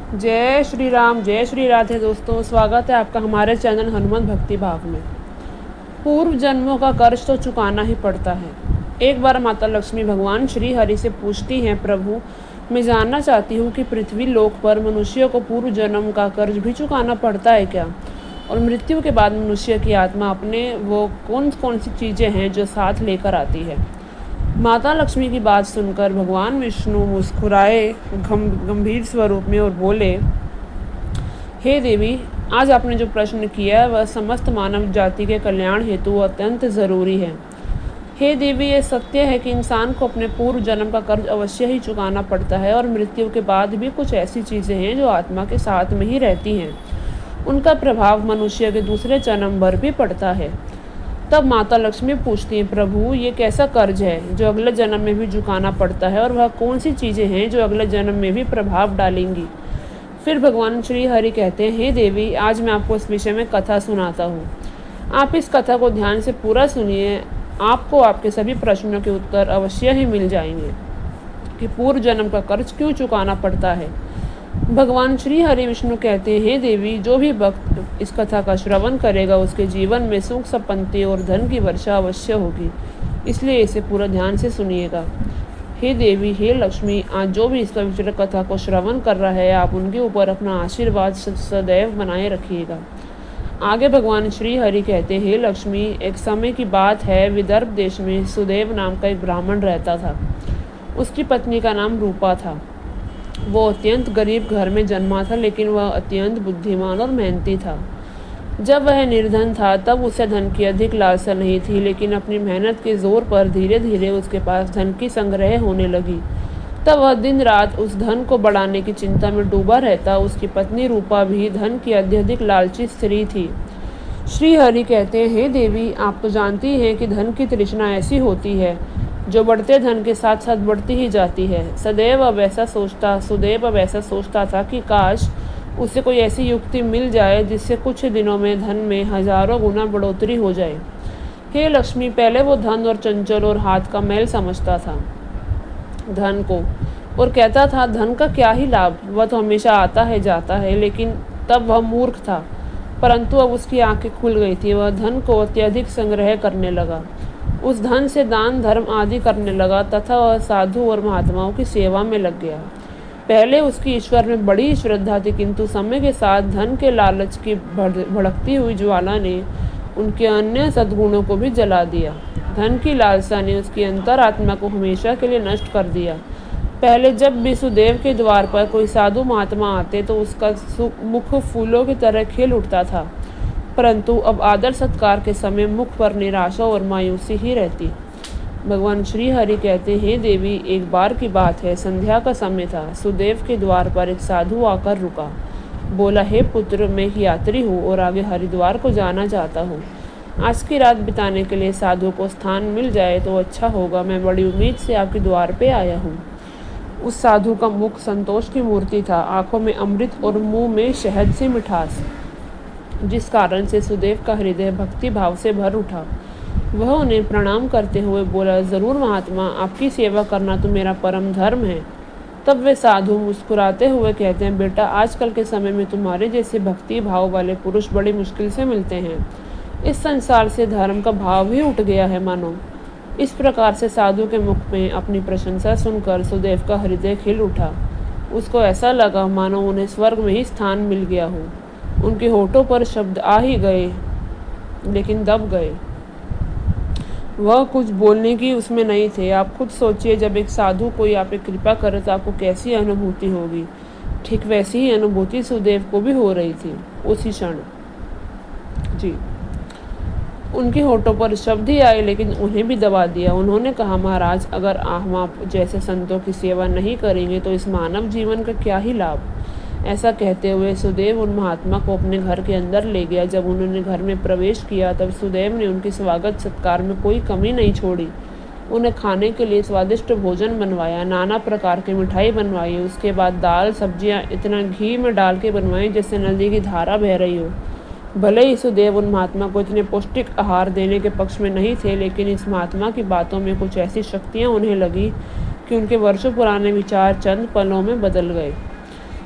जय श्री राधे दोस्तों, स्वागत है आपका हमारे चैनल हनुमान भक्ति भाव में। पूर्व जन्मों का कर्ज तो चुकाना ही पड़ता है। एक बार माता लक्ष्मी भगवान श्री हरि से पूछती हैं, प्रभु मैं जानना चाहती हूँ कि पृथ्वी लोक पर मनुष्य को पूर्व जन्म का कर्ज भी चुकाना पड़ता है क्या, और मृत्यु के बाद मनुष्य की आत्मा अपने वो कौन कौन सी चीज़ें हैं जो साथ लेकर आती है। माता लक्ष्मी की बात सुनकर भगवान विष्णु मुस्कुराए गंभीर स्वरूप में और बोले, हे देवी, आज आपने जो प्रश्न किया है वह समस्त मानव जाति के कल्याण हेतु अत्यंत ज़रूरी है। हे देवी, ये सत्य है कि इंसान को अपने पूर्व जन्म का कर्ज अवश्य ही चुकाना पड़ता है, और मृत्यु के बाद भी कुछ ऐसी चीज़ें हैं जो आत्मा के साथ में ही रहती हैं। उनका प्रभाव मनुष्य के दूसरे जन्म पर भी पड़ता है। तब माता लक्ष्मी पूछती हैं, प्रभु ये कैसा कर्ज है जो अगले जन्म में भी चुकाना पड़ता है, और वह कौन सी चीज़ें हैं जो अगले जन्म में भी प्रभाव डालेंगी। फिर भगवान श्री हरि कहते हैं, हे देवी, आज मैं आपको इस विषय में कथा सुनाता हूँ। आप इस कथा को ध्यान से पूरा सुनिए, आपको आपके सभी प्रश्नों के उत्तर अवश्य ही मिल जाएंगे कि पूर्व जन्म का कर्ज क्यों चुकाना पड़ता है। भगवान श्री हरि विष्णु कहते हैं, हे देवी, जो भी भक्त इस कथा का श्रवण करेगा उसके जीवन में सुख संपत्ति और धन की वर्षा अवश्य होगी, इसलिए इसे पूरा ध्यान से सुनिएगा। हे देवी, हे लक्ष्मी, आज जो भी इस पवित्र कथा को श्रवण कर रहा है आप उनके ऊपर अपना आशीर्वाद सदैव बनाए रखिएगा। आगे भगवान श्री हरि कहते हैं, हे लक्ष्मी, एक समय की बात है, विदर्भ देश में सुदेव नाम का एक ब्राह्मण रहता था। उसकी पत्नी का नाम रूपा था। वो अत्यंत गरीब घर में जन्मा था, लेकिन वह अत्यंत बुद्धिमान और मेहनती था। जब वह निर्धन था तब उसे धन की अधिक लालसा नहीं थी, लेकिन अपनी मेहनत के जोर पर धीरे धीरे उसके पास धन की संग्रह होने लगी। तब वह दिन रात उस धन को बढ़ाने की चिंता में डूबा रहता। उसकी पत्नी रूपा भी धन की अत्यधिक लालची स्त्री थी। श्री हरि कहते हैं, हे देवी, आप तो जानती हैं कि धन की तृष्णा ऐसी होती है जो बढ़ते धन के साथ साथ बढ़ती ही जाती है। सुदेव अब ऐसा सोचता था कि काश उसे कोई ऐसी युक्ति मिल जाए जिससे कुछ दिनों में धन में हजारों गुना बढ़ोतरी हो जाए। हे लक्ष्मी, पहले वो धन और चंचल और हाथ का मैल समझता था धन को, और कहता था धन का क्या ही लाभ, वह तो हमेशा आता है जाता है। लेकिन तब वह मूर्ख था, परंतु अब उसकी आंखें खुल गई थी। वह धन को अत्यधिक संग्रह करने लगा। उस धन से दान धर्म आदि करने लगा तथा वह साधु और महात्माओं की सेवा में लग गया। पहले उसकी ईश्वर में बड़ी श्रद्धा थी, किंतु समय के साथ धन के लालच की भड़कती हुई ज्वाला ने उनके अन्य सद्गुणों को भी जला दिया। धन की लालसा ने उसकी अंतरात्मा को हमेशा के लिए नष्ट कर दिया। पहले जब भी सुदेव के द्वार पर कोई साधु महात्मा आते तो उसका मुख फूलों की तरह खिल उठता था, परंतु अब आदर सत्कार के समय मुख पर निराशा और मायूसी ही रहती। भगवान श्री हरि कहते हैं, हे देवी, एक बार की बात है, संध्या का समय था। सुदेव के द्वार पर एक साधु आकर रुका। बोला, हे पुत्र, मैं एक यात्री हूँ और आगे हरिद्वार को जाना चाहता हूँ। आज की रात बिताने के लिए साधु को स्थान मिल जाए तो अच्छा होगा। मैं बड़ी उम्मीद से आपके द्वार पे आया हूँ। उस साधु का मुख संतोष की मूर्ति था, आंखों में अमृत और मुंह में शहद सी मिठास, जिस कारण से सुदेव का हृदय भक्ति भाव से भर उठा। वह उन्हें प्रणाम करते हुए बोला, जरूर महात्मा, आपकी सेवा करना तो मेरा परम धर्म है। तब वे साधु मुस्कुराते हुए कहते हैं, बेटा, आजकल के समय में तुम्हारे जैसे भक्ति भाव वाले पुरुष बड़ी मुश्किल से मिलते हैं। इस संसार से धर्म का भाव ही उठ गया है मानो। इस प्रकार से साधु के मुख में अपनी प्रशंसा सुनकर सुदेव का हृदय खिल उठा। उसको ऐसा लगा मानो उन्हें स्वर्ग में ही स्थान मिल गया हो। उनके होठों पर शब्द आ ही गए, लेकिन दब गए। वह कुछ बोलने की उसमें नहीं थे। आप खुद सोचिए, जब एक साधु कोई आप पे कृपा करे तो आपको कैसी अनुभूति होगी। ठीक वैसी ही अनुभूति सुदेव को भी हो रही थी उसी क्षण। जी, उनके होठों पर शब्द ही आए, लेकिन उन्हें भी दबा दिया। उन्होंने कहा, महाराज, अगर हम आप जैसे संतों की सेवा नहीं करेंगे तो इस मानव जीवन का क्या ही लाभ। ऐसा कहते हुए सुदेव उन महात्मा को अपने घर के अंदर ले गया। जब उन्होंने घर में प्रवेश किया तब सुदेव ने उनके स्वागत सत्कार में कोई कमी नहीं छोड़ी। उन्हें खाने के लिए स्वादिष्ट भोजन बनवाया, नाना प्रकार की मिठाई बनवाई। उसके बाद दाल सब्जियां इतना घी में डाल के बनवाई जैसे नदी की धारा बह रही हो। भले ही सुदेव उन महात्मा को इतने पौष्टिक आहार देने के पक्ष में नहीं थे, लेकिन इस महात्मा की बातों में कुछ ऐसी शक्तियाँ उन्हें लगी कि उनके वर्षों पुराने विचार चंद पलों में बदल गए।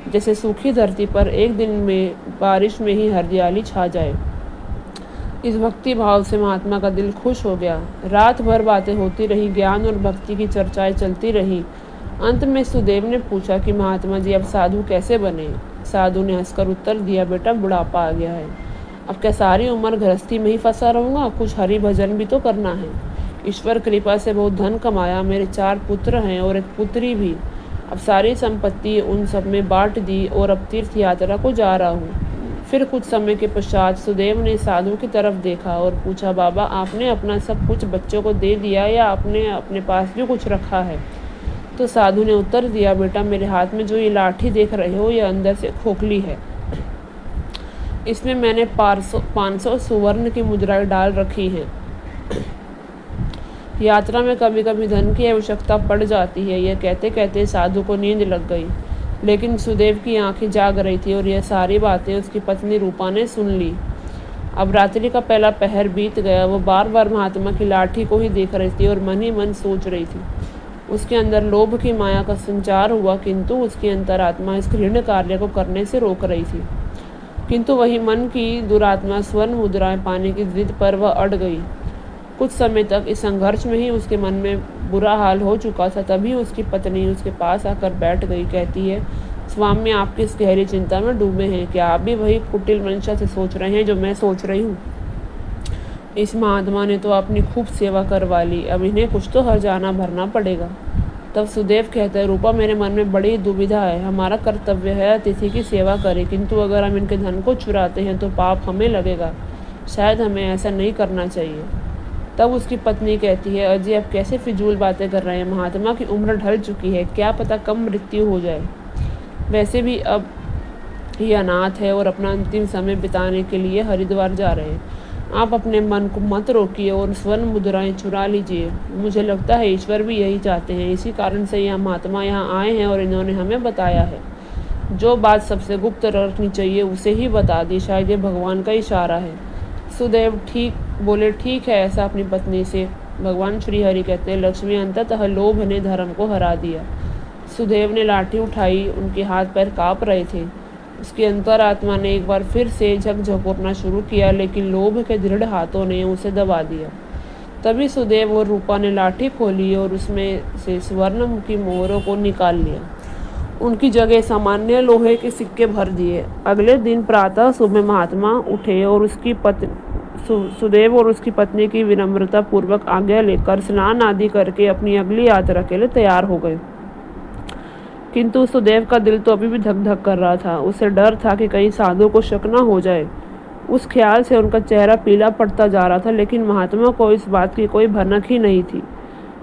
जैसे सूखी धरती पर एक दिन में बारिश में ही हरियाली छा जाए। इस भक्ति भाव से महात्मा का दिल खुश हो गया। रात भर बातें होती रही, ज्ञान और भक्ति की चर्चाएं चलती रही। अंत में सुदेव ने पूछा कि महात्मा जी अब साधु कैसे बने। साधु ने हंसकर उत्तर दिया, बेटा बुढ़ापा आ गया है, अब क्या सारी उम्र गृहस्थी में ही फंसा रहूँगा, कुछ हरि भजन भी तो करना है। ईश्वर कृपा से बहुत धन कमाया, मेरे 4 पुत्र हैं और एक पुत्री भी। अब सारी संपत्ति उन सब में बांट दी और अब तीर्थ यात्रा को जा रहा हूँ। फिर कुछ समय के पश्चात सुदेव ने साधु की तरफ देखा और पूछा, बाबा आपने अपना सब कुछ बच्चों को दे दिया या आपने अपने पास भी कुछ रखा है। तो साधु ने उत्तर दिया, बेटा मेरे हाथ में जो ये लाठी देख रहे हो ये अंदर से खोखली है, इसमें मैंने 500 सुवर्ण की मुद्राएं डाल रखी हैं। यात्रा में कभी कभी धन की आवश्यकता पड़ जाती है। यह कहते कहते साधु को नींद लग गई, लेकिन सुदेव की आंखें जाग रही थी और यह सारी बातें उसकी पत्नी रूपा ने सुन ली। अब रात्रि का पहला पहर बीत गया। वो बार बार महात्मा की लाठी को ही देख रही थी और मन ही मन सोच रही थी। उसके अंदर लोभ की माया का संचार हुआ, किंतु उसकी अंतरात्मा इस घृण्य कार्य को करने से रोक रही थी। किंतु वही मन की दुरात्मा स्वर्ण मुद्राएं पाने की जिद पर वह अड़ गई। कुछ समय तक इस संघर्ष में ही उसके मन में बुरा हाल हो चुका था। तभी उसकी पत्नी उसके पास आकर बैठ गई। कहती है, स्वामी आप किस गहरी चिंता में डूबे हैं, क्या आप भी वही कुटिल मंशा से सोच रहे हैं जो मैं सोच रही हूँ। इस महात्मा ने तो अपनी खूब सेवा करवा ली, अब इन्हें कुछ तो हर्जाना भरना पड़ेगा। तब सुदेव कहता है, रूपा मेरे मन में बड़ी दुविधा है। हमारा कर्तव्य है अतिथि की सेवा करें, किंतु अगर हम इनके धन को चुराते हैं तो पाप हमें लगेगा। शायद हमें ऐसा नहीं करना चाहिए। तब उसकी पत्नी कहती है, अजय अब कैसे फिजूल बातें कर रहे हैं, महात्मा की उम्र ढल चुकी है, क्या पता कम मृत्यु हो जाए। वैसे भी अब ये अनाथ है और अपना अंतिम समय बिताने के लिए हरिद्वार जा रहे हैं। आप अपने मन को मत रोकिए और स्वर्ण मुद्राएं चुरा लीजिए। मुझे लगता है ईश्वर भी यही चाहते हैं, इसी कारण से यह महात्मा यहाँ आए हैं और इन्होंने हमें बताया है। जो बात सबसे गुप्त रखनी चाहिए उसे ही बता दी, शायद ये भगवान का इशारा है। सुदेव ठीक है। ऐसा अपनी पत्नी से भगवान श्री हरि कहते हैं, लक्ष्मी अंततः लोभ ने धर्म को हरा दिया। सुदेव ने लाठी उठाई, उनके हाथ पैर काँप रहे थे। उसकी अंतरात्मा ने एक बार फिर से झकझोरना शुरू किया, लेकिन लोभ के दृढ़ हाथों ने उसे दबा दिया। तभी सुदेव और रूपा ने लाठी खोली और उसमें से स्वर्ण की मोहरों को निकाल लिया। उनकी जगह सामान्य लोहे के सिक्के भर दिए। अगले दिन प्रातः सुबह महात्मा उठे और सुदेव और उसकी पत्नी की विनम्रता पूर्वक आज्ञा लेकर स्नान आदि करके अपनी अगली यात्रा के लिए तैयार हो गए। किंतु सुदेव का दिल तो अभी भी धक धक कर रहा था। उसे डर था कि कहीं साधु को शक न हो जाए। उस ख्याल से उनका चेहरा पीला पड़ता जा रहा था, लेकिन महात्मा को इस बात की कोई भनक ही नहीं थी।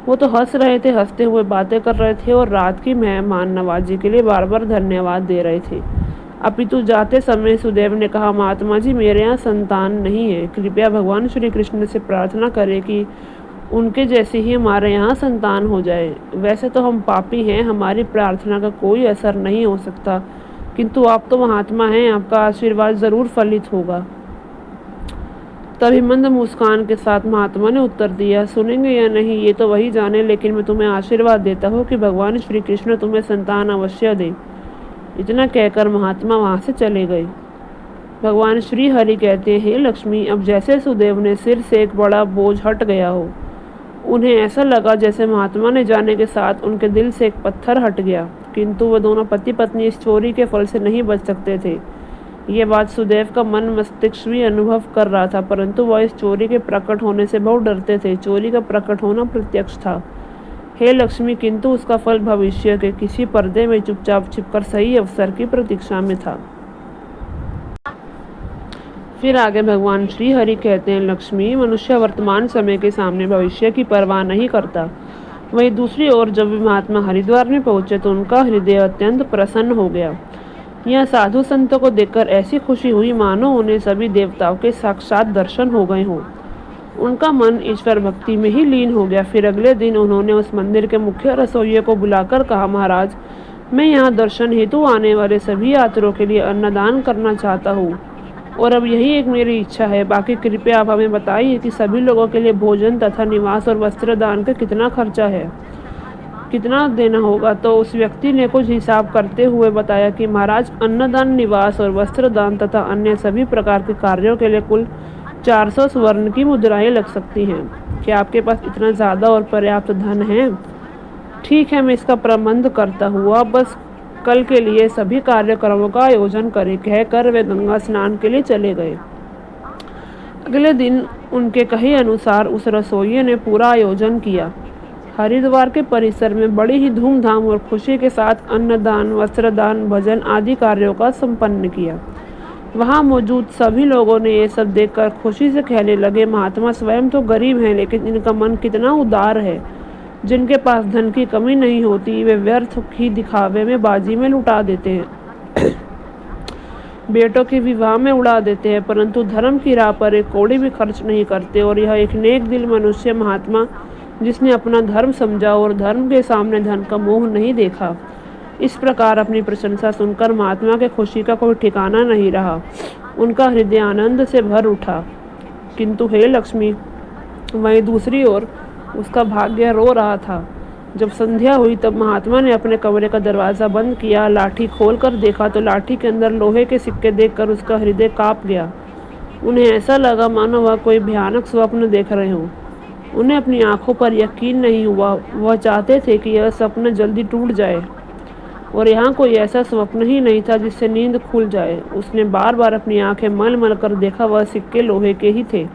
वो तो हंस रहे थे, हंसते हुए बातें कर रहे थे और रात की मेहमान नवाजी के लिए बार बार धन्यवाद दे रहे थे। अपितु जाते समय सुदेव ने कहा, महात्मा जी मेरे यहाँ संतान नहीं है, कृपया भगवान श्री कृष्ण से प्रार्थना करें कि उनके जैसे ही हमारे यहाँ संतान हो जाए। वैसे तो हम पापी हैं, हमारी प्रार्थना का कोई असर नहीं हो सकता, किंतु आप तो महात्मा हैं, आपका आशीर्वाद जरूर फलित होगा। तभी मंद मुस्कान के साथ महात्मा ने उत्तर दिया, सुनेंगे या नहीं ये तो वही जाने, लेकिन मैं तुम्हें आशीर्वाद देता हूँ कि भगवान श्री कृष्ण तुम्हें संतान अवश्य दे। इतना कहकर महात्मा वहाँ से चले गए। भगवान श्री हरि कहते हैं, लक्ष्मी अब जैसे सुदेव ने सिर से एक बड़ा बोझ हट गया हो। उन्हें ऐसा लगा जैसे महात्मा ने जाने के साथ उनके दिल से एक पत्थर हट गया, किंतु वह दोनों पति पत्नी इस चोरी के फल से नहीं बच सकते थे। ये बात सुदेव का मन मस्तिष्क भी अनुभव कर रहा था, परंतु वह इस चोरी के प्रकट होने से बहुत डरते थे। चोरी का प्रकट होना प्रत्यक्ष था, हे लक्ष्मी, किंतु उसका फल भविष्य के किसी पर्दे में चुपचाप छिपकर सही अवसर की प्रतीक्षा में था। फिर आगे भगवान श्री हरि कहते हैं, लक्ष्मी मनुष्य वर्तमान समय के सामने भविष्य की परवाह नहीं करता। वहीं दूसरी ओर जब महात्मा हरिद्वार में पहुंचे तो उनका हृदय अत्यंत प्रसन्न हो गया। यहाँ साधु संतों को देखकर ऐसी खुशी हुई मानो उन्हें सभी देवताओं के साक्षात दर्शन हो गए हों। उनका मन ईश्वर भक्ति में ही लीन हो गया। फिर अगले दिन उन्होंने उस मंदिर के मुख्य रसोइये को बुलाकर कहा, महाराज मैं यहाँ दर्शन हेतु आने वाले सभी यात्रियों के लिए अन्नदान करना चाहता हूँ और अब यही एक मेरी इच्छा है। बाकी कृपया आप हमें बताइए कि सभी लोगों के लिए भोजन तथा निवास और वस्त्र दान का कितना खर्चा है। कितना देना होगा? तो उस व्यक्ति ने कुछ हिसाब करते हुए बताया कि महाराज, अन्नदान, निवास और वस्त्रदान तथा अन्य सभी प्रकार के कार्यों के लिए कुल 400 स्वर्ण की मुद्राएं लग सकती हैं। क्या आपके पास इतना ज़्यादा और पर्याप्त धन है? ठीक है, मैं इसका प्रबंध करता हूँ। आप बस कल के लिए सभी कार्यक्रमों का आयोजन करें, कहकर वे गंगा स्नान के लिए चले गए। अगले दिन उनके कहे अनुसार उस रसोइये ने पूरा आयोजन किया। हरिद्वार के परिसर में बड़ी ही धूमधाम और खुशी के साथ अन्नदान, वस्त्रदान, भजन आदि कार्यों का संपन्न किया। वहां मौजूद सभी लोगों ने ये सब देखकर खुशी से कहने लगे, महात्मा स्वयं तो गरीब हैं, लेकिन इनका मन कितना उदार है। जिनके पास धन की कमी नहीं होती, वे व्यर्थ ही दिखावे में, बाजी में लुटा देते हैं, बेटों के विवाह में उड़ा देते हैं, परंतु धर्म की राह पर एक कौड़ी भी खर्च नहीं करते। और यह एक नेक दिल मनुष्य महात्मा, जिसने अपना धर्म समझा और धर्म के सामने धन का मोह नहीं देखा। इस प्रकार अपनी प्रशंसा सुनकर महात्मा के खुशी का कोई ठिकाना नहीं रहा। उनका हृदय आनंद से भर उठा। किंतु हे लक्ष्मी, वहीं दूसरी ओर उसका भाग्य रो रहा था। जब संध्या हुई तब महात्मा ने अपने कमरे का दरवाज़ा बंद किया, लाठी खोलकर देखा तो लाठी के अंदर लोहे के सिक्के देखकर उसका हृदय काँप गया। उन्हें ऐसा लगा मानो वह कोई भयानक स्वप्न देख रहे हों। उन्हें अपनी आंखों पर यकीन नहीं हुआ। वह चाहते थे कि यह सपना जल्दी टूट जाए, और यहाँ कोई ऐसा स्वप्न ही नहीं था जिससे नींद खुल जाए। उसने बार बार अपनी आंखें मल मल कर देखा, वह सिक्के लोहे के ही थे।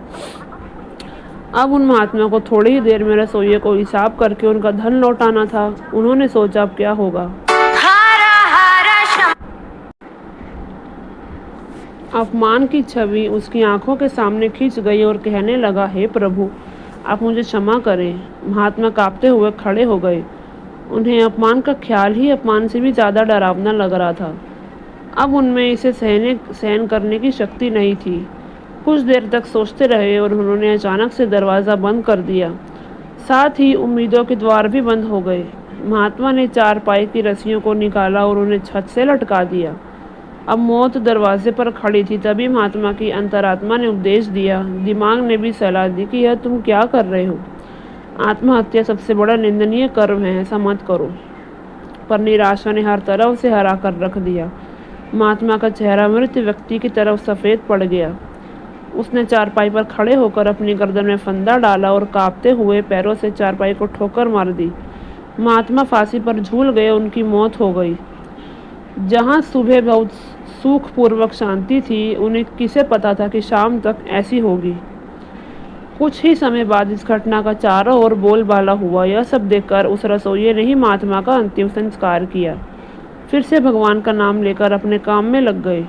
अब उन महात्मा को थोड़ी ही देर में रसोइये को हिसाब करके उनका धन लौटाना था। उन्होंने सोचा अब क्या होगा। अपमान की छवि उसकी आंखों के सामने खिंच गई और कहने लगा, हे प्रभु, आप मुझे क्षमा करें। महात्मा कांपते हुए खड़े हो गए। उन्हें अपमान का ख्याल ही अपमान से भी ज़्यादा डरावना लग रहा था। अब उनमें इसे सहन करने की शक्ति नहीं थी। कुछ देर तक सोचते रहे और उन्होंने अचानक से दरवाज़ा बंद कर दिया। साथ ही उम्मीदों के द्वार भी बंद हो गए। महात्मा ने चारपाई की रस्सियों को निकाला और उन्हें छत से लटका दिया। अब मौत दरवाजे पर खड़ी थी। तभी महात्मा की अंतरात्मा ने उपदेश दिया, दिमाग ने भी सलाह दी कि यह तुम क्या कर रहे हो? आत्महत्या सबसे बड़ा निंदनीय कर्म है, ऐसा मत करो। पर निराशा ने हर तरफ से हरा कर रख दिया। महात्मा का चेहरा मृत व्यक्ति की तरफ सफ़ेद पड़ गया। उसने चारपाई पर खड़े होकर अपनी गर्दन में फंदा डाला और कांपते हुए पैरों से चारपाई को ठोकर मार दी। महात्मा फांसी पर झूल गए। उनकी मौत हो गई। जहाँ सुबह बहुत सुखपूर्वक शांति थी, उन्हें किसे पता था कि शाम तक ऐसी होगी। कुछ ही समय बाद इस घटना का चारों ओर बोलबाला हुआ। यह सब देखकर उस रसोइये ने ही महात्मा का अंतिम संस्कार किया। फिर से भगवान का नाम लेकर अपने काम में लग गए।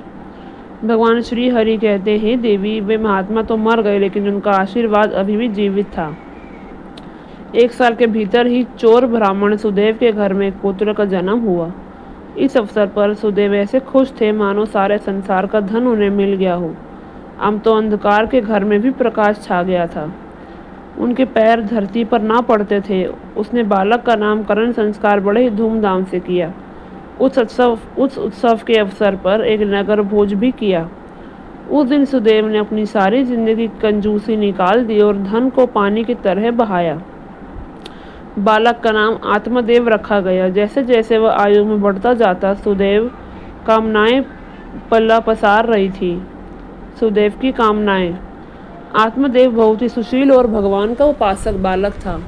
भगवान श्री हरि कहते हैं, देवी, वे महात्मा तो मर गए, लेकिन उनका आशीर्वाद अभी भी जीवित था। 1 साल के भीतर ही चोर ब्राह्मण सुदेव के घर में एक पुत्र का जन्म हुआ। इस अवसर पर सुदेव ऐसे खुश थे मानो सारे संसार का धन उन्हें मिल गया हो। अब तो अंधकार के घर में भी प्रकाश छा गया था। उनके पैर धरती पर ना पड़ते थे। उसने बालक का नामकरण संस्कार बड़े ही धूमधाम से किया। उस उत्सव के अवसर पर एक नगर भोज भी किया। उस दिन सुदेव ने अपनी सारी जिंदगी कंजूसी निकाल दी और धन को पानी की तरह बहाया। बालक का नाम आत्मदेव रखा गया। जैसे जैसे वह आयु में बढ़ता जाता, सुदेव कामनाएं पल्ला पसार रही थी। सुदेव की कामनाएं। आत्मदेव बहुत ही सुशील और भगवान का उपासक बालक था।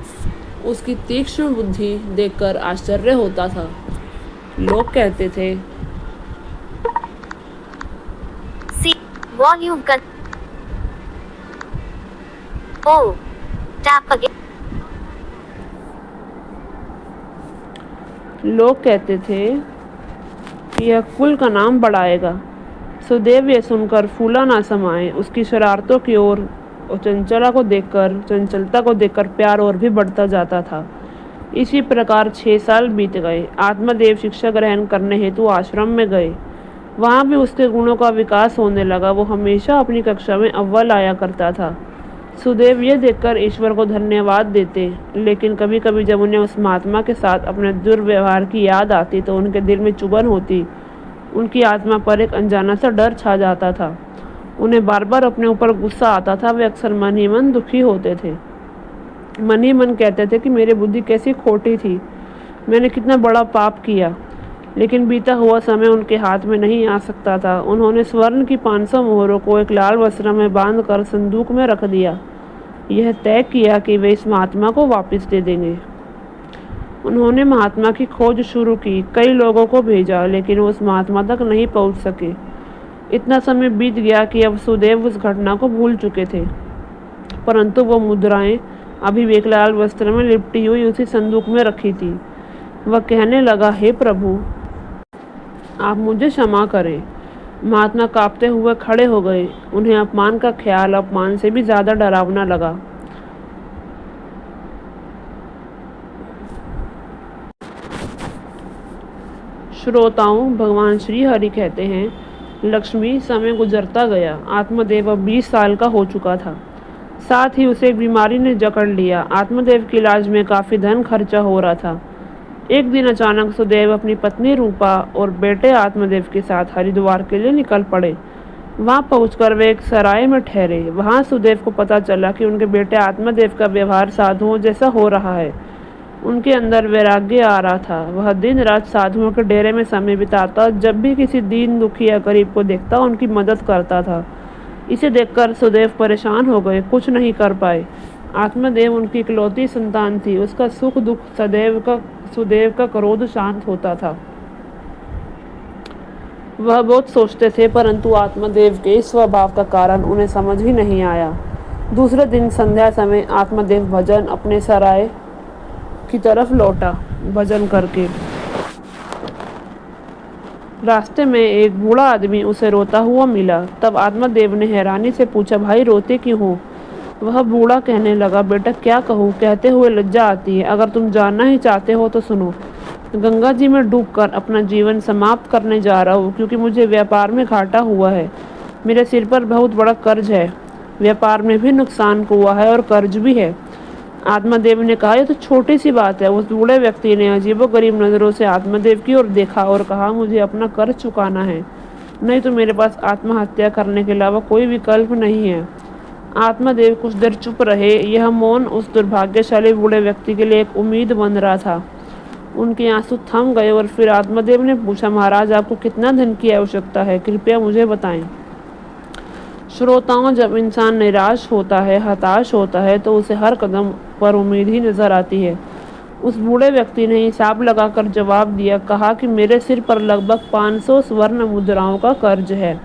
उसकी तीक्ष्ण बुद्धि देखकर आश्चर्य होता था। लोग कहते थे, लोग कहते थे कि यह कुल का नाम बढ़ाएगा। सुदेव ये सुनकर फूला ना समाये। उसकी शरारतों की ओर और चंचलता को देखकर प्यार और भी बढ़ता जाता था। इसी प्रकार 6 साल बीत गए। आत्मदेव शिक्षा ग्रहण करने हेतु आश्रम में गए। वहाँ भी उसके गुणों का विकास होने लगा। वो हमेशा अपनी कक्षा में अव्वल आया करता था। सुदेव ये देखकर ईश्वर को धन्यवाद देते, लेकिन कभी कभी जब उन्हें उस महात्मा के साथ अपने दुर्व्यवहार की याद आती तो उनके दिल में चुभन होती। उनकी आत्मा पर एक अनजाना सा डर छा जाता था। उन्हें बार बार अपने ऊपर गुस्सा आता था। वे अक्सर मन ही मन दुखी होते थे। मन ही मन कहते थे कि मेरी बुद्धि कैसी खोटी थी। मैंने कितना बड़ा पाप किया। लेकिन बीता हुआ समय उनके हाथ में नहीं आ सकता था। उन्होंने स्वर्ण की 500 मोहरों को एक लाल वस्त्र में बांधकर संदूक में रख दिया। यह तय किया कि वे इस महात्मा को वापस दे देंगे। उन्होंने महात्मा की खोज शुरू की, कई लोगों को भेजा, लेकिन वो उस महात्मा तक नहीं पहुंच सके। इतना समय बीत गया कि अब सुदेव उस घटना को भूल चुके थे, परंतु वो मुद्राएं अभी भी एक लाल वस्त्र में लिपटी हुई उसी संदूक में रखी थी। वह कहने लगा, हे प्रभु, आप मुझे क्षमा करें। महात्मा कांपते हुए खड़े हो गए। उन्हें अपमान का ख्याल अपमान से भी ज्यादा डरावना लगा। श्रोताओं, भगवान श्री हरि कहते हैं, लक्ष्मी, समय गुजरता गया। आत्मदेव अब 20 साल का हो चुका था। साथ ही उसे एक बीमारी ने जकड़ लिया। आत्मदेव के इलाज में काफी धन खर्चा हो रहा था। एक दिन अचानक सुदेव अपनी पत्नी रूपा और बेटे आत्मदेव के साथ हरिद्वार के लिए निकल पड़े। वहां पहुंचकर वे एक सराय में ठहरे। वहां सुदेव को पता चला कि उनके बेटे आत्मदेव का व्यवहार साधुओं जैसा हो रहा है। उनके अंदर वैराग्य आ रहा था। वह दिन रात साधुओं के डेरे में समय बिताता, जब भी किसी दीन दुखी या गरीब को देखता उनकी मदद करता था। इसे देखकर सुदेव परेशान हो गए, कुछ नहीं कर पाए। आत्मदेव उनकी इकलौती संतान थी। उसका सुख दुख सुदेव का क्रोध शांत होता था। वह बहुत सोचते थे, परंतु आत्मदेव के स्वभाव का कारण उन्हें समझ ही नहीं आया। दूसरे दिन संध्या समय आत्मदेव भजन अपने सराय की तरफ लौटा। भजन करके रास्ते में एक बूढ़ा आदमी उसे रोता हुआ मिला। तब आत्मदेव ने हैरानी से पूछा, भाई रोते क्यों हो? वह बूढ़ा कहने लगा, बेटा क्या कहूँ, कहते हुए लज्जा आती है। अगर तुम जानना ही चाहते हो तो सुनो। गंगा जी में डूबकर अपना जीवन समाप्त करने जा रहा हूँ, क्योंकि मुझे व्यापार में घाटा हुआ है। मेरे सिर पर बहुत बड़ा कर्ज है। व्यापार में भी नुकसान हुआ है और कर्ज भी है। आत्मदेव ने कहा, यह तो छोटी सी बात है। उस बूढ़े व्यक्ति ने अजीबोगरीब नजरों से आत्मदेव की ओर देखा और कहा, मुझे अपना कर्ज चुकाना है, नहीं तो मेरे पास आत्महत्या करने के अलावा कोई विकल्प नहीं है। आत्मदेव कुछ देर चुप रहे। यह मौन उस दुर्भाग्यशाली बूढ़े व्यक्ति के लिए एक उम्मीद बन रहा था। उनके आंसू थम गए और फिर आत्मदेव ने पूछा, महाराज आपको कितना धन की आवश्यकता है, कृपया मुझे बताएं। श्रोताओं, जब इंसान निराश होता है, हताश होता है, तो उसे हर कदम पर उम्मीद ही नजर आती है। उस बूढ़े व्यक्ति ने हिसाब लगाकर जवाब दिया, कहा कि मेरे सिर पर लगभग 500 स्वर्ण मुद्राओं का कर्ज है।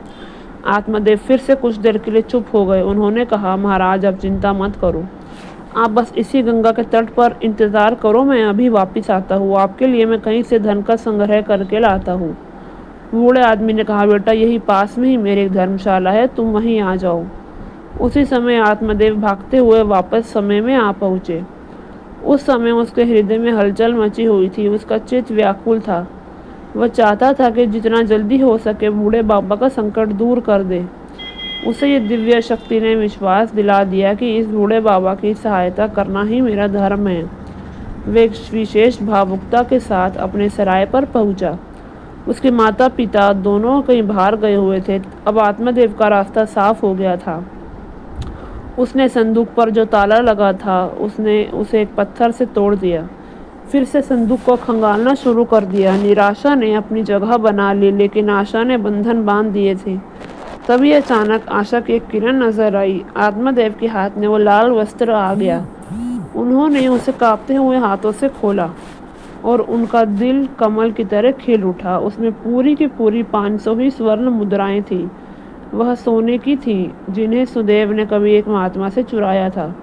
आत्मदेव फिर से कुछ देर के लिए चुप हो गए। उन्होंने कहा, महाराज आप चिंता मत करो, आप बस इसी गंगा के तट पर इंतजार करो, मैं अभी वापस आता हूँ। आपके लिए मैं कहीं से धन का संग्रह करके लाता हूँ। बूढ़े आदमी ने कहा, बेटा यही पास में ही मेरी एक धर्मशाला है, तुम वहीं आ जाओ। उसी समय आत्मदेव भागते हुए वापस समय में आ पहुँचे। उस समय उसके हृदय में हलचल मची हुई थी। उसका चित्त व्याकुल था। वह चाहता था कि जितना जल्दी हो सके बूढ़े बाबा का संकट दूर कर दे। उसे ये दिव्य शक्ति ने विश्वास दिला दिया कि इस बूढ़े बाबा की सहायता करना ही मेरा धर्म है। वे एक विशेष भावुकता के साथ अपने सराय पर पहुंचा। उसके माता पिता दोनों कहीं बाहर गए हुए थे। अब आत्मदेव का रास्ता साफ हो गया था। उसने संदूक पर जो ताला लगा था उसने उसे एक पत्थर से तोड़ दिया। फिर से संदूक को खंगालना शुरू कर दिया। निराशा ने अपनी जगह बना ली, लेकिन आशा ने बंधन बांध दिए थे। तभी अचानक आशा की एक किरण नजर आई। आत्मदेव के हाथ में वो लाल वस्त्र आ गया। उन्होंने उसे कांपते हुए हाथों से खोला और उनका दिल कमल की तरह खिल उठा। उसमें पूरी की पूरी 500 ही स्वर्ण मुद्राएं थी। वह सोने की थी, जिन्हें सुदेव ने कभी एक महात्मा से चुराया था।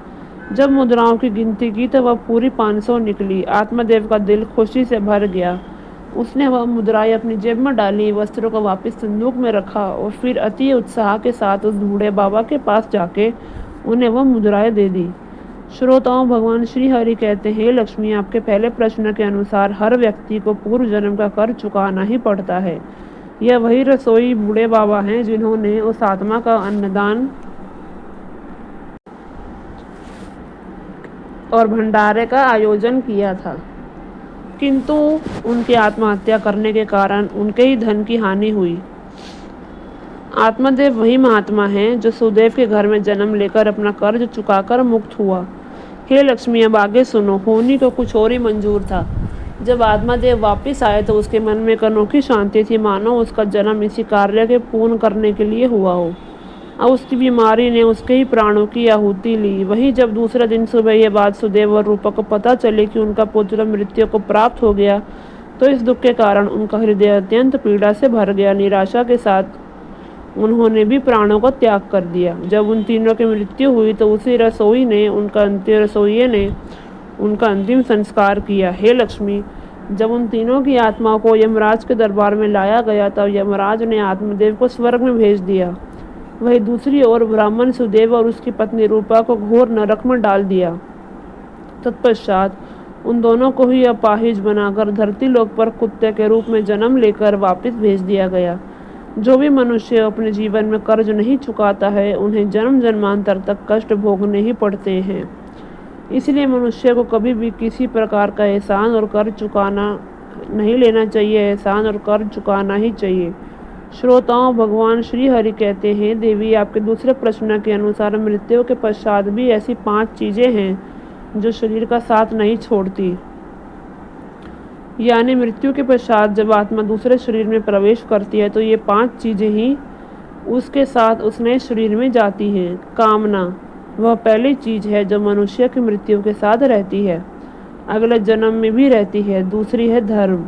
जब मुद्राओं की गिनती की तो वह पूरी 500 निकली। आत्मदेव का दिल खुशी से भर गया। उसने वह मुद्राएं अपनी जेब में डाली, वस्त्रों को वापस संदूक में रखा और फिर अति उत्साह के साथ उस बूढ़े बाबा के पास जाके उन्हें वह मुद्राएं दे दी। श्रोताओं, भगवान श्री हरि कहते हैं, लक्ष्मी, आपके पहले प्रश्न के अनुसार हर व्यक्ति को पूर्व जन्म का कर्ज चुकाना ही पड़ता है। यह वही रसोई बूढ़े बाबा हैं जिन्होंने उस आत्मा का अन्नदान और भंडारे का आयोजन किया था, किंतु उनकी आत्महत्या करने के कारण उनके ही धन की हानि हुई। आत्मदेव वही महात्मा हैं जो सुदेव के घर में जन्म लेकर अपना कर्ज चुकाकर मुक्त हुआ। हे लक्ष्मी, अब आगे सुनो। होनी को कुछ और ही मंजूर था। जब आत्मादेव वापस आए तो उसके मन में एक अनोखी शांति थी, मानो उसका जन्म इसी कार्य के पूर्ण करने के लिए हुआ हो। अब उसकी बीमारी ने उसके ही प्राणों की आहुति ली। वहीं जब दूसरे दिन सुबह यह बात सुदेव और रूपा को पता चली कि उनका पुत्र मृत्यु को प्राप्त हो गया, तो इस दुख के कारण उनका हृदय अत्यंत पीड़ा से भर गया। निराशा के साथ उन्होंने भी प्राणों को त्याग कर दिया। जब उन तीनों की मृत्यु हुई तो उसी रसोइये ने उनका अंतिम संस्कार किया। हे लक्ष्मी, जब उन तीनों की आत्माओं को यमराज के दरबार में लाया गया तब यमराज ने आत्मदेव को स्वर्ग में भेज दिया। वहीं दूसरी ओर ब्राह्मण सुदेव और उसकी पत्नी रूपा को घोर नरक में डाल दिया। तत्पश्चात उन दोनों को ही अपाहिज बनाकर धरती लोक पर कुत्ते के रूप में जन्म लेकर वापस भेज दिया गया। जो भी मनुष्य अपने जीवन में कर्ज नहीं चुकाता है, उन्हें जन्म जन्मांतर तक कष्ट भोगने ही पड़ते हैं। इसलिए मनुष्य को कभी भी किसी प्रकार का एहसान और कर्ज चुकाना नहीं लेना चाहिए। एहसान और कर्ज चुकाना ही चाहिए। श्रोताओं, भगवान श्री हरि कहते हैं, देवी आपके दूसरे प्रश्न के अनुसार मृत्यु के पश्चात भी ऐसी 5 चीजें हैं जो शरीर का साथ नहीं छोड़ती। यानी मृत्यु के पश्चात जब आत्मा दूसरे शरीर में प्रवेश करती है तो ये 5 चीजें ही उसके साथ उस नए शरीर में जाती हैं। कामना, वह पहली चीज है जो मनुष्य की मृत्यु के साथ रहती है, अगले जन्म में भी रहती है। दूसरी है धर्म।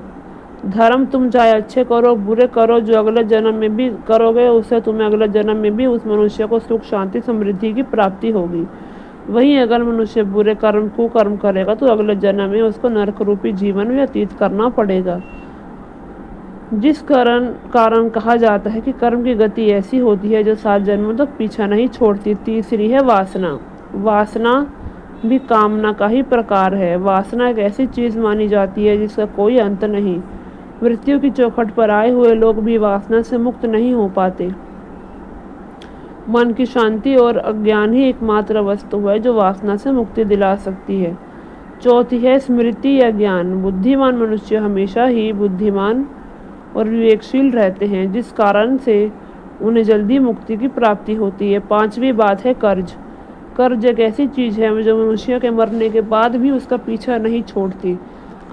धर्म तुम चाहे अच्छे करो बुरे करो, जो अगले जन्म में भी करोगे उससे तुम्हें अगले जन्म में भी उस मनुष्य को सुख शांति समृद्धि की प्राप्ति होगी। वहीं अगर मनुष्य बुरे कर्म कुकर्म करेगा तो अगले जन्म में उसको नरक रूपी जीवन व्यतीत करना पड़ेगा। जिस कारण कहा जाता है कि कर्म की गति ऐसी होती है जो 7 जन्मों तक पीछा नहीं छोड़ती। तीसरी है वासना। वासना भी कामना का ही प्रकार है। वासना एक ऐसी चीज मानी जाती है जिसका कोई अंत नहीं। मृत्यु की चौखट पर आए हुए लोग भी वासना से मुक्त नहीं हो पाते। मन की शांति और अज्ञान ही एकमात्र वस्तु है जो वासना से मुक्ति दिला सकती है। चौथी है स्मृति या ज्ञान। बुद्धिमान मनुष्य हमेशा ही बुद्धिमान और विवेकशील रहते हैं, जिस कारण से उन्हें जल्दी मुक्ति की प्राप्ति होती है। 5वीं बात है कर्ज। कर्ज एक ऐसी चीज है जो मनुष्य के मरने के बाद भी उसका पीछा नहीं छोड़ती।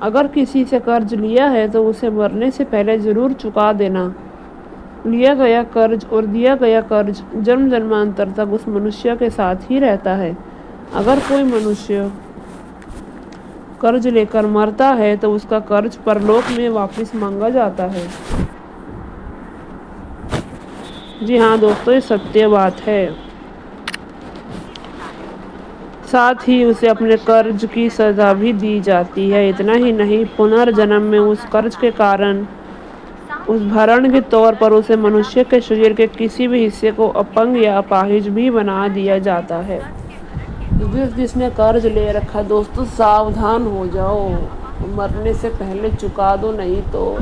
अगर किसी से कर्ज लिया है तो उसे मरने से पहले जरूर चुका देना। लिया गया कर्ज और दिया गया कर्ज जन्म जन्मांतर तक उस मनुष्य के साथ ही रहता है। अगर कोई मनुष्य कर्ज लेकर मरता है तो उसका कर्ज परलोक में वापस मांगा जाता है। जी हाँ दोस्तों, ये सत्य बात है। साथ ही उसे अपने कर्ज की सजा भी दी जाती है। इतना ही नहीं, पुनर्जन्म में उस कर्ज के कारण उस भरण के तौर पर उसे मनुष्य के शरीर के किसी भी हिस्से को अपंग या अपाहिज भी बना दिया जाता है। जिसने कर्ज ले रखा, दोस्तों सावधान हो जाओ, मरने से पहले चुका दो, नहीं तो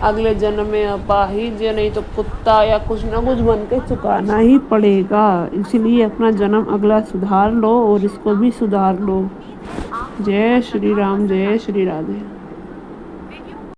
अगले जन्म में अपाहिज या नहीं तो कुत्ता या कुछ ना कुछ बन के चुकाना ही पड़ेगा। इसलिए अपना जन्म अगला सुधार लो और इसको भी सुधार लो। जय श्री राम, जय श्री राधे।